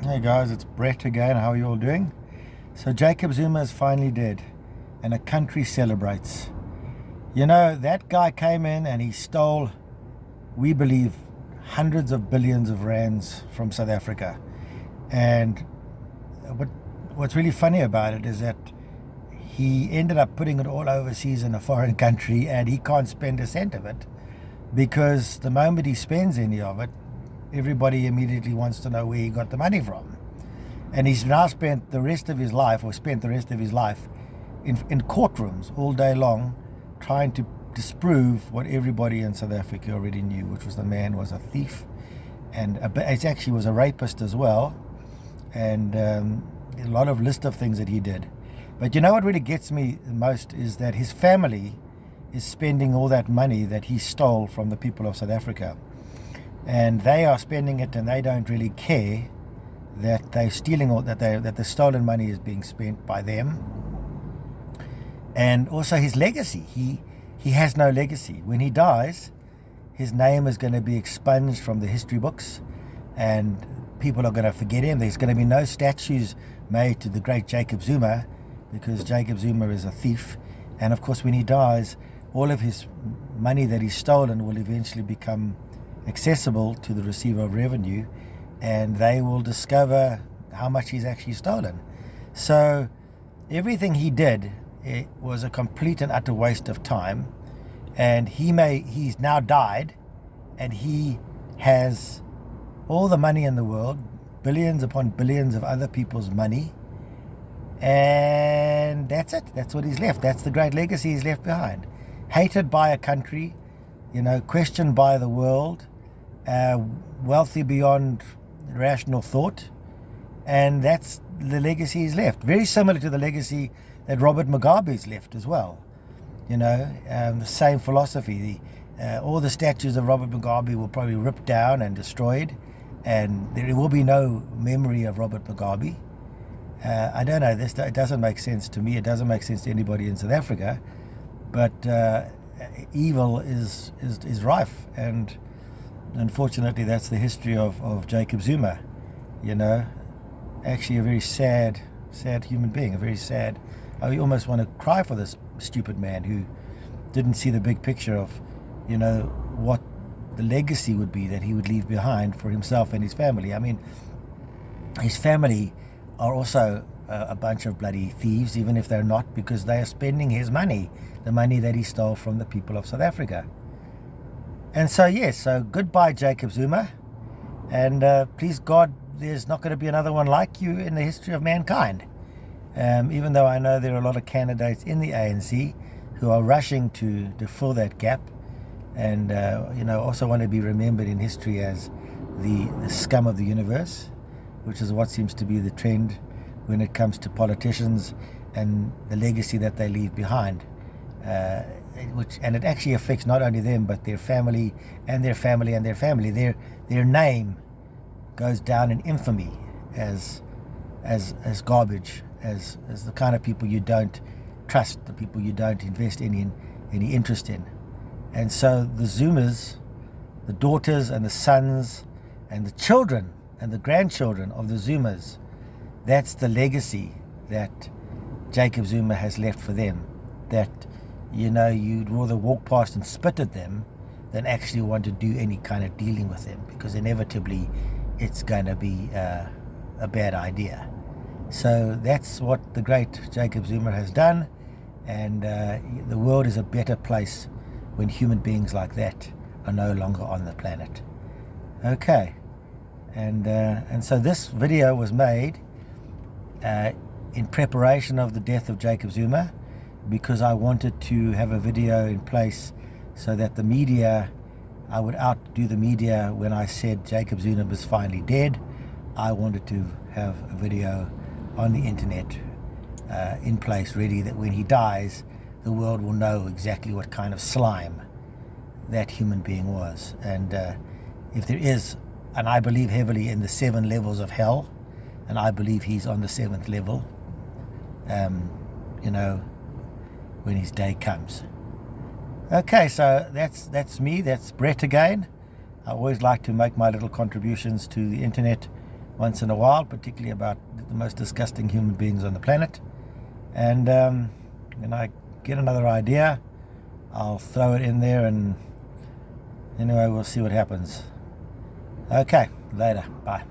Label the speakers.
Speaker 1: Hey guys, it's Brett again. How are you all doing? So Jacob Zuma is finally dead and a country celebrates. You know, that guy came in and he stole, we believe, hundreds of billions of rands from South Africa. And what, what's really funny about it is that he ended up putting it all overseas in a foreign country and he can't spend a cent of it because the moment he spends any of it, everybody immediately wants to know where he got the money from. And he's now spent the rest of his life in courtrooms all day long trying to disprove what everybody in South Africa already knew, which was the man was a thief and it actually was a rapist as well, and a lot of list of things that he did. But you know what really gets me the most is that his family is spending all that money that he stole from the people of South Africa. And they are spending it and they don't really care that they're stealing all that the stolen money is being spent by them. And also his legacy. He has no legacy. When he dies, his name is going to be expunged from the history books and people are going to forget him. There's going to be no statues made to the great Jacob Zuma because Jacob Zuma is a thief. And of course, when he dies, all of his money that he's stolen will eventually become accessible to the receiver of revenue, and they will discover how much he's actually stolen. So everything he did, it was a complete and utter waste of time, and he's now died and he has all the money in the world, billions upon billions of other people's money, and that's it. That's what he's left. That's the great legacy he's left behind. Hated by a country, questioned by the world, wealthy beyond rational thought, and that's the legacy he's left. Very similar to the legacy that Robert Mugabe's left as well. The same philosophy. All the statues of Robert Mugabe will probably ripped down and destroyed, and there will be no memory of Robert Mugabe. I don't know. It doesn't make sense to me. It doesn't make sense to anybody in South Africa. But evil is rife, and unfortunately that's the history of Jacob Zuma. Actually a very sad human being, a very sad. I almost want to cry for this stupid man who didn't see the big picture of what the legacy would be that he would leave behind for himself and his family. I mean, his family are also a bunch of bloody thieves, even if they're not, because they are spending his money, the money that he stole from the people of South Africa. And so goodbye, Jacob Zuma, and please God, there's not going to be another one like you in the history of mankind. Even though I know there are a lot of candidates in the ANC who are rushing to fill that gap, and also want to be remembered in history as the scum of the universe, which is what seems to be the trend when it comes to politicians and the legacy that they leave behind. And it actually affects not only them but their family and their family and their family. Their name goes down in infamy as garbage, as the kind of people you don't trust, the people you don't invest any interest in. And so the Zumas, the daughters and the sons and the children and the grandchildren of the Zumas, that's the legacy that Jacob Zuma has left for them. That you'd rather walk past and spit at them than actually want to do any kind of dealing with them, because inevitably it's going to be a bad idea. So that's what the great Jacob Zuma has done, and the world is a better place when human beings like that are no longer on the planet. Okay, and so this video was made in preparation of the death of Jacob Zuma, because I wanted to have a video in place so that the media, I would outdo the media when I said Jacob Zuma was finally dead. I wanted to have a video on the internet in place, ready, that when he dies, the world will know exactly what kind of slime that human being was. And if there is, and I believe heavily in the 7 levels of hell, and I believe he's on the 7th level, when his day comes. Okay, so that's me, that's Brett again. I always like to make my little contributions to the internet once in a while, particularly about the most disgusting human beings on the planet. And when I get another idea, I'll throw it in there, and anyway, we'll see what happens. Okay, later. Bye.